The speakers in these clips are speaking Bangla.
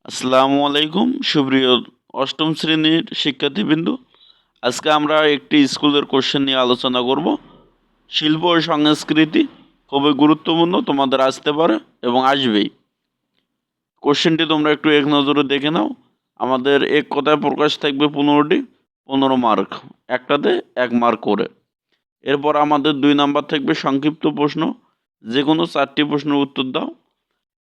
আসসালামু আলাইকুম সুপ্রিয় অষ্টম শ্রেণীর শিক্ষার্থীবৃন্দ। আজকে আমরা একটি স্কুলের কোশ্চেন নিয়ে আলোচনা করব। শিল্প ও সংস্কৃতি খুবই গুরুত্বপূর্ণ, তোমাদের আসতে পারে এবং আসবেই। কোশ্চেনটি তোমরা একটু এক নজরে দেখে নাও। আমাদের এক কথায় প্রকাশ থাকবে 15টি, 15 মার্ক, একটাতে 1 মার্ক করে। এরপর আমাদের 2 নাম্বার থাকবে সংক্ষিপ্ত প্রশ্ন, যে কোনো 4টি প্রশ্নের উত্তর দাও।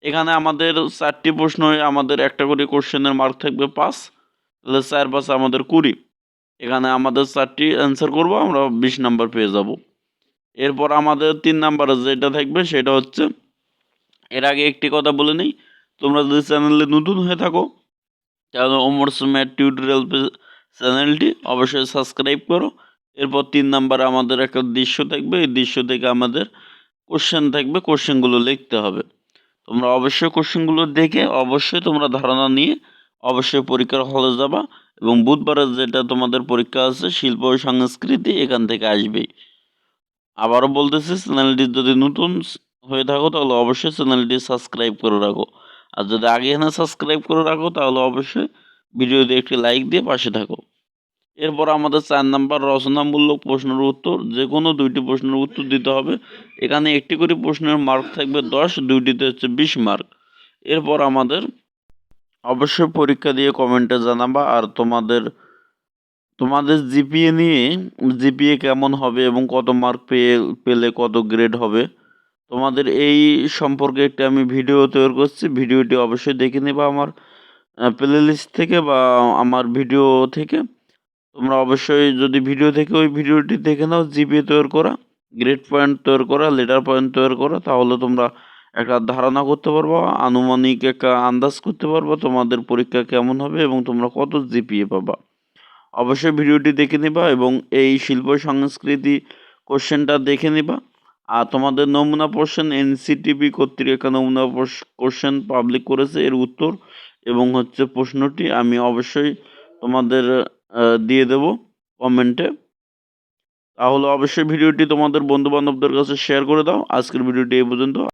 এখানে আমাদের 4টি প্রশ্নই আমাদের একটা করে কোশ্চেনের মার্ক থাকবে 5, তাহলে 4 5 আমাদের 20। এখানে আমাদের 4টি অ্যান্সার করব, আমরা 20 নাম্বার পেয়ে যাব। এরপর আমাদের 3 নাম্বারে যেটা থাকবে সেটা হচ্ছে, এর আগে একটি কথা বলে নিই, তোমরা যদি চ্যানেলে নতুন হয়ে থাকো তাহলে ওমরস ম্যাথ টিউটোরিয়াল চ্যানেলটি অবশ্যই সাবস্ক্রাইব করো। এরপর 3 নাম্বারে আমাদের একটা দৃশ্য থাকবে, এই দৃশ্য থেকে আমাদের কোশ্চেন থাকবে, কোশ্চেনগুলো লিখতে হবে। তোমরা অবশ্যই কোশ্চেনগুলো দেখে অবশ্যই তোমরা ধারণা নিয়ে অবশ্যই পরীক্ষার হলে যাবা, এবং বুধবারে যেটা তোমাদের পরীক্ষা আছে শিল্প ও সংস্কৃতি, এখান থেকে আসবেই। আবারও বলতেছি, চ্যানেলটি যদি নতুন হয়ে থাকো তাহলে অবশ্যই চ্যানেলটি সাবস্ক্রাইব করে রাখো, আর যদি আগে না সাবস্ক্রাইব করে রাখো তাহলে অবশ্যই ভিডিওতে একটি লাইক দিয়ে পাশে থাকো। এরপর আমাদের 4 নাম্বার রচনামূলক প্রশ্নের উত্তর, যে কোনো 2টি প্রশ্নের উত্তর দিতে হবে। এখানে একটি করে প্রশ্নের মার্ক থাকবে 10, 2টিতে হচ্ছে 20 মার্ক। এরপর আমাদের অবশ্যই পরীক্ষা দিয়ে কমেন্টে জানাবা, আর তোমাদের জিপিএ নিয়ে, জিপিএ কেমন হবে এবং কত মার্ক পেলে কত গ্রেড হবে, তোমাদের এই সম্পর্কে একটি আমি ভিডিও তৈরি করছি। ভিডিওটি অবশ্যই দেখে নেবা আমার প্লে লিস্ট থেকে বা আমার ভিডিও থেকে। তোমরা অবশ্যই যদি ভিডিও থেকে ওই ভিডিওটি দেখে নাও, জিপিএ তৈরি করা, গ্রেড পয়েন্ট তৈরি করা, লেটার পয়েন্ট তৈরি করা, তাহলে তোমরা একটা ধারণা করতে পারবা, আনুমানিক একটা আন্দাজ করতে পারবা তোমাদের পরীক্ষা কেমন হবে এবং তোমরা কত জিপিএ পাবা। অবশ্যই ভিডিওটি দেখে নিবা এবং এই শিল্প সংস্কৃতি কোশ্চেনটা দেখে নিবা। আর তোমাদের নমুনা কোশ্চেন এনসিটিভি কর্তৃক একটা নমুনা কোশ্চেন পাবলিক করেছে, এর উত্তর এবং হচ্ছে প্রশ্নটি আমি অবশ্যই তোমাদের দিয়ে দেব কমেন্টে। তাহলে অবশ্যই ভিডিওটি তোমাদের বন্ধু বান্ধবদের কাছে শেয়ার করে দাও। আজকের ভিডিওটি এই পর্যন্ত।